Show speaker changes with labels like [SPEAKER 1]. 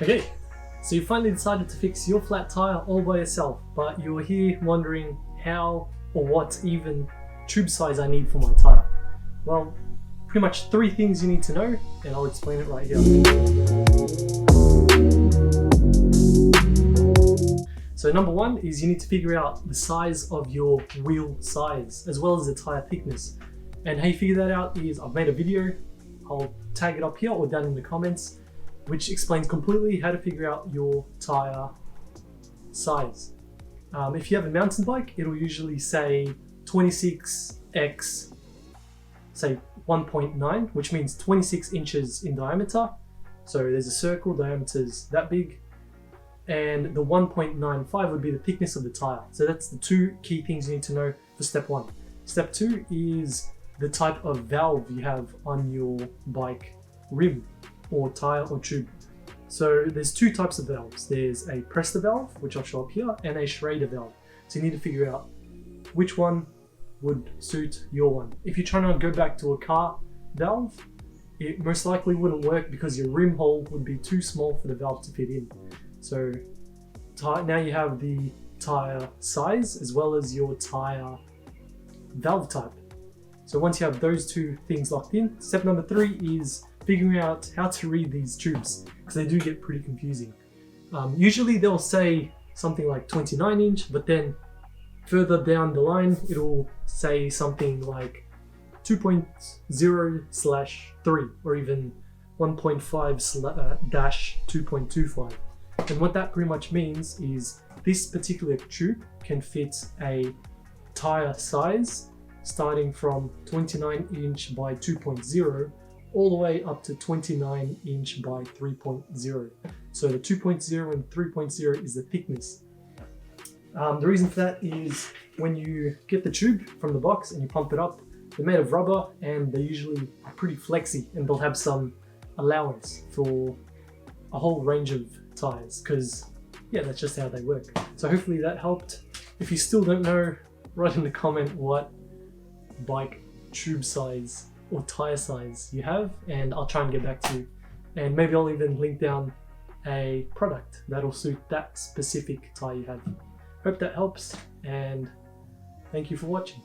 [SPEAKER 1] Okay, so you finally decided to fix your flat tire all by yourself, but you're here wondering how or what even tube size I need for my tire. Well, pretty much 3 things you need to know, and I'll explain it right here. So number 1 is you need to figure out the size of your wheel size, as well as the tire thickness. And how you figure that out is I've made a video, I'll tag it up here or down in the comments, which explains completely how to figure out your tire size. If you have a mountain bike, it'll usually say 26x, say 1.9, which means 26 inches in diameter. So there's a circle, diameter's that big, and the 1.95 would be the thickness of the tire. So that's the 2 key things you need to know for step 1. Step 2 is the type of valve you have on your bike rim or tire or tube. So there's 2 types of valves. There's a Presta valve, which I'll show up here, and a Schrader valve. So you need to figure out which one would suit your one. If you're trying to go back to a car valve, it most likely wouldn't work because your rim hole would be too small for the valve to fit in. So now you have the tire size as well as your tire valve type. So once you have those 2 things locked in, step number 3 is figuring out how to read these tubes, because they do get pretty confusing. Usually they'll say something like 29 inch, but then further down the line it'll say something like 2.0/3 or even 1.5/-2.25. And what that pretty much means is this particular tube can fit a tire size starting from 29 inch by 2.0 all the way up to 29 inch by 3.0. So the 2.0 and 3.0 is the thickness. The reason for that is when you get the tube from the box and you pump it up, they're made of rubber and they usually are pretty flexy, and they'll have some allowance for a whole range of tires, because yeah, that's just how they work. So hopefully that helped. If you still don't know, write in the comment what bike tube size or tire size you have, and I'll try and get back to you. And maybe I'll even link down a product that'll suit that specific tire you have. Hope that helps, and thank you for watching.